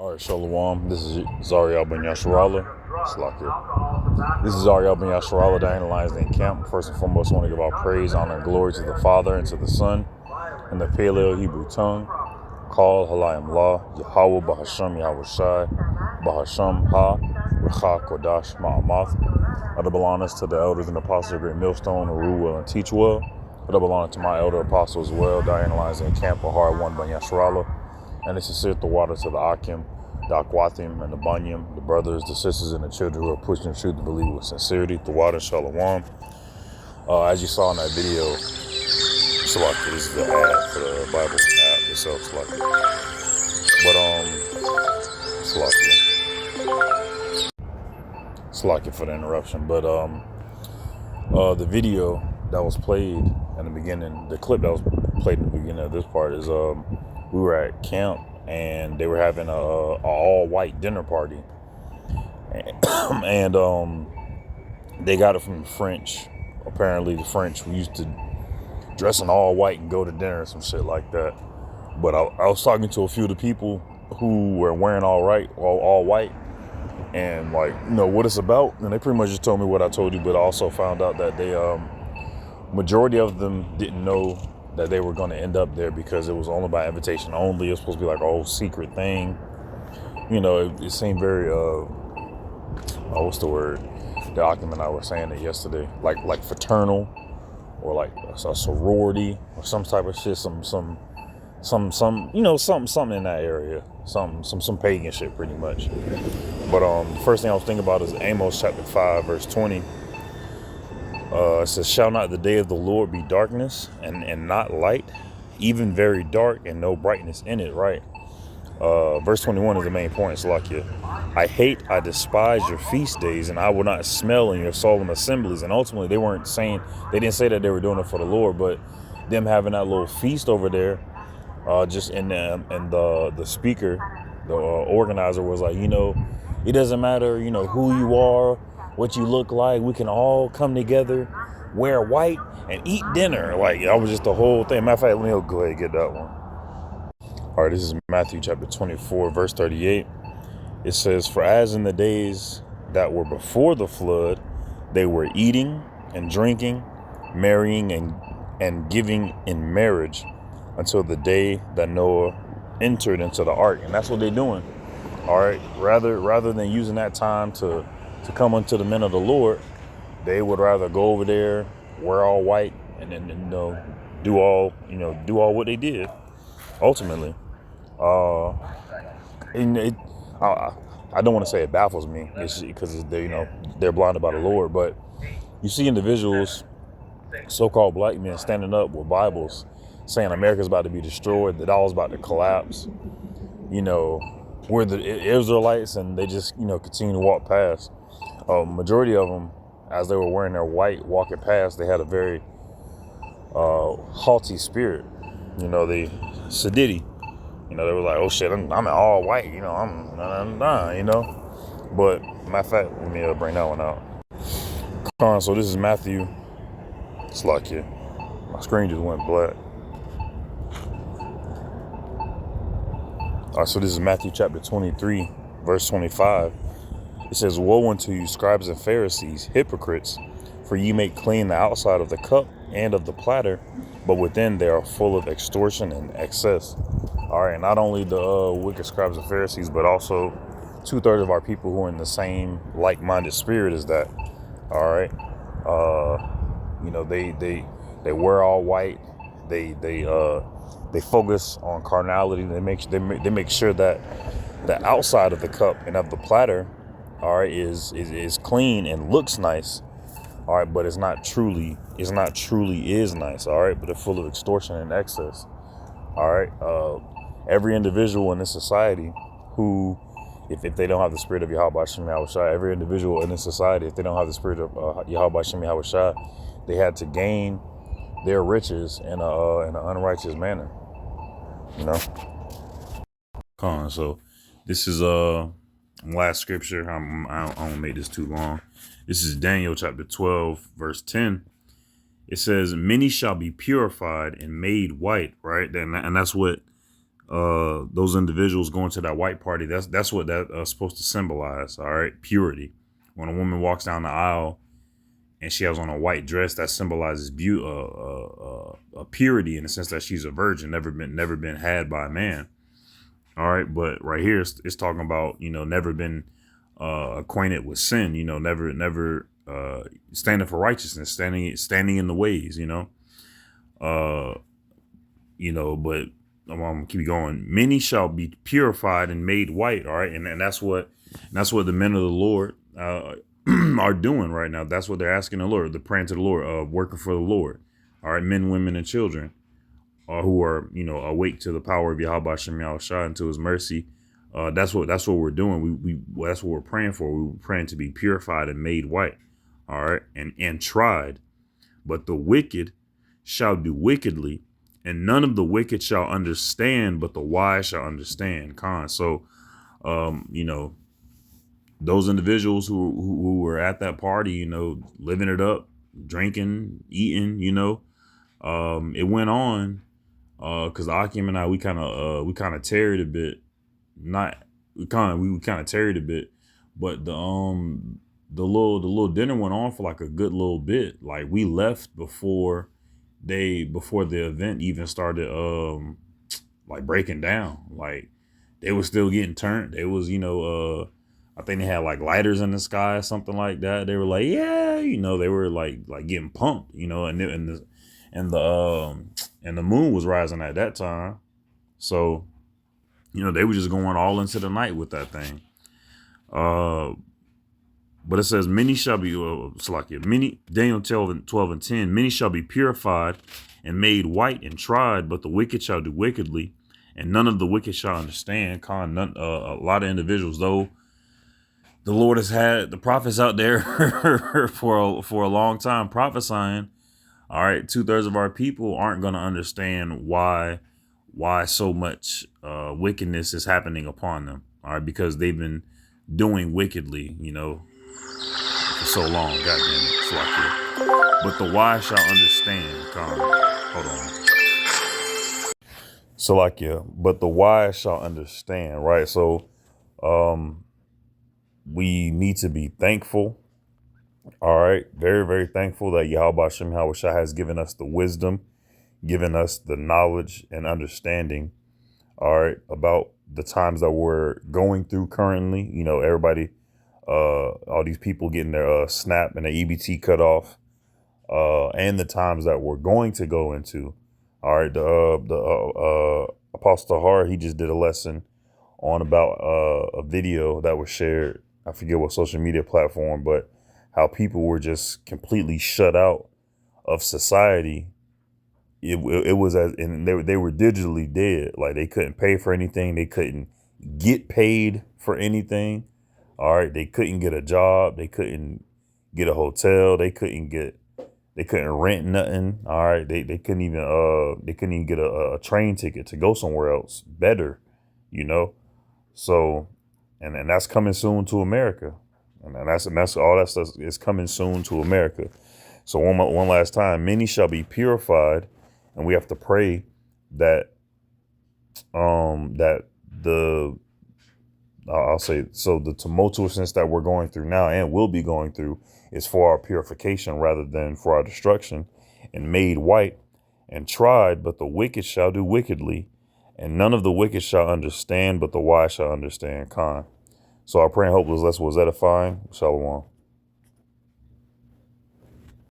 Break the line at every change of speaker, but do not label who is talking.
All right, Shalom. This is Zariel Ben Yasharallah. Slakia. This is Zariel Ben Yasharallah, the Lions in camp. First and foremost, I want to give all praise, honor, and glory to the Father and to the Son in the Paleo Hebrew tongue. Call Halayim La, Yahweh Bahasham Yahweh Shai, Bahasham Ha, Recha Kodash Ma'amath. Double honors to the elders and apostles of Great Millstone who rule well and teach well. Double honor to my elder apostle as well, Lions in camp, a hard one Ben Yasharallah. And it's sincere the water to the Akim, the Akwathim, and the Banyam, the brothers, the sisters, and the children who are pushing the truth to believe with sincerity. The water, Shalom. As you saw in that video, Salaki, this is the ad for the Bible app itself, Salaki. But, Salaki for the interruption. But, the video that was played in the beginning, the clip that was played in the beginning of this part is, we were at camp and they were having a all-white dinner party, and they got it from the French. Apparently, the French used to dress in all white and go to dinner or some shit like that. But I was talking to a few of the people who were wearing all white, and like, you know what it's about, and they pretty much just told me what I told you. But I also found out that they majority of them didn't know that they were going to end up there because it was only by invitation only. It was supposed to be like a whole secret thing. You know, it seemed very, what's the word? The Akim and I were saying it yesterday. Like fraternal, or like a sorority, or some type of shit. Some, you know, something in that area. Some pagan shit, pretty much. But the first thing I was thinking about is Amos chapter 5, verse 20. It says, shall not the day of the Lord be darkness and not light, even very dark and no brightness in it, right? Verse 21 is the main point. It's like, I despise your feast days, and I will not smell in your solemn assemblies. And ultimately, they didn't say that they were doing it for the Lord, but them having that little feast over there, just and the speaker, the organizer was like, you know, it doesn't matter, you know, who you are, what you look like, we can all come together, wear white, and eat dinner. Like, that was just the whole thing. Matter of fact, let me go ahead and get that one. All right, this is Matthew chapter 24, verse 38. It says, for as in the days that were before the flood, they were eating and drinking, marrying and giving in marriage until the day that Noah entered into the ark. And that's what they're doing. All right, rather than using that time to come unto the men of the Lord, they would rather go over there, wear all white, and then, you know, do all what they did. Ultimately, and I don't want to say it baffles me, it's because they're blinded by the Lord. But you see individuals, so-called black men, standing up with Bibles, saying America's about to be destroyed, that all is about to collapse. You know, we're the Israelites, and they just continue to walk past. Majority of them, as they were wearing their white, walking past, they had a very haughty spirit. You know, they sedity. You know, they were like, "Oh shit, I'm in all white." You know, I'm nah. You know, but matter of fact, let me bring that one out. So this is Matthew. It's like my screen just went black. All right, so this is Matthew chapter 23, verse 25. It says, woe unto you, scribes and Pharisees, hypocrites, for ye make clean the outside of the cup and of the platter, but within they are full of extortion and excess. All right, not only the wicked scribes and Pharisees, but also 2/3 of our people who are in the same like-minded spirit as that. All right, they wear all white. They focus on carnality. They make sure that the outside of the cup and of the platter, all right, is clean and looks nice, all right, but it's not truly is nice, all right, but they're full of extortion and excess, all right. Every individual in this society who, if they don't have the spirit of Yahweh Shem Yahweh Shai, every individual in this society, if they don't have the spirit of Yahweh Shem Yahweh Shai, they had to gain their riches in an unrighteous manner, you know. So this is last scripture. I don't make this too long. This is Daniel chapter 12, verse 10. It says, many shall be purified and made white, right? And that's what those individuals going to that white party, that's what that's supposed to symbolize. All right, purity. When a woman walks down the aisle and she has on a white dress, that symbolizes beauty, purity, in the sense that she's a virgin, never been had by a man. All right, but right here it's talking about, never been acquainted with sin. Never standing for righteousness, standing in the ways. Uh, but I'm gonna keep going. Many shall be purified and made white. All right, and that's what the men of the Lord are doing right now. That's what they're asking the Lord. They're praying to the Lord, working for the Lord. All right, men, women, and children, who are awake to the power of Yahweh Shem Yahushua and to His mercy. That's what we're doing. That's what we're praying for. We were praying to be purified and made white. All right, and tried, but the wicked shall do wickedly, and none of the wicked shall understand, but the wise shall understand. So, those individuals who were at that party, living it up, drinking, eating, it went on, because Akim and I, we kind of tarried a bit, not we kind of tarried a bit, but the little dinner went on for like a good little bit. Like, we left before the event even started, like, breaking down. Like, they were still getting turned. They was, I think they had like lighters in the sky or something like that. They were like, yeah, they were like getting pumped, and the moon was rising at that time. So, they were just going all into the night with that thing. But it says, many shall be, Daniel 12 and 10, many shall be purified and made white and tried, but the wicked shall do wickedly, and none of the wicked shall understand. A lot of individuals, though the Lord has had the prophets out there for a long time prophesying, all right, 2/3 of our people aren't going to understand why so much wickedness is happening upon them. All right, because they've been doing wickedly, for so long. God damn it, Slakia. But the wise shall understand. Hold on. Salakia, but the wise shall understand, right? So we need to be thankful. All right. Very, very thankful that Yahweh Shem Yahushua has given us the wisdom, given us the knowledge and understanding, all right, about the times that we're going through currently. Everybody, all these people getting their SNAP and their EBT cut off, and the times that we're going to go into. All right, the Apostle Tahar, he just did a lesson on about a video that was shared. I forget what social media platform, but how people were just completely shut out of society. It was and they were digitally dead. Like, they couldn't pay for anything. They couldn't get paid for anything. All right, they couldn't get a job. They couldn't get a hotel. They couldn't rent nothing. All right, they couldn't even get a train ticket to go somewhere else better, So, and that's coming soon to America, and that's all that stuff is coming soon to America. So one last time, many shall be purified, and we have to pray that I'll say, so the tumultuousness that we're going through now and will be going through is for our purification rather than for our destruction, and made white and tried, but the wicked shall do wickedly, and none of the wicked shall understand, but the wise shall understand. So our prayer and hope was edifying. Shalom.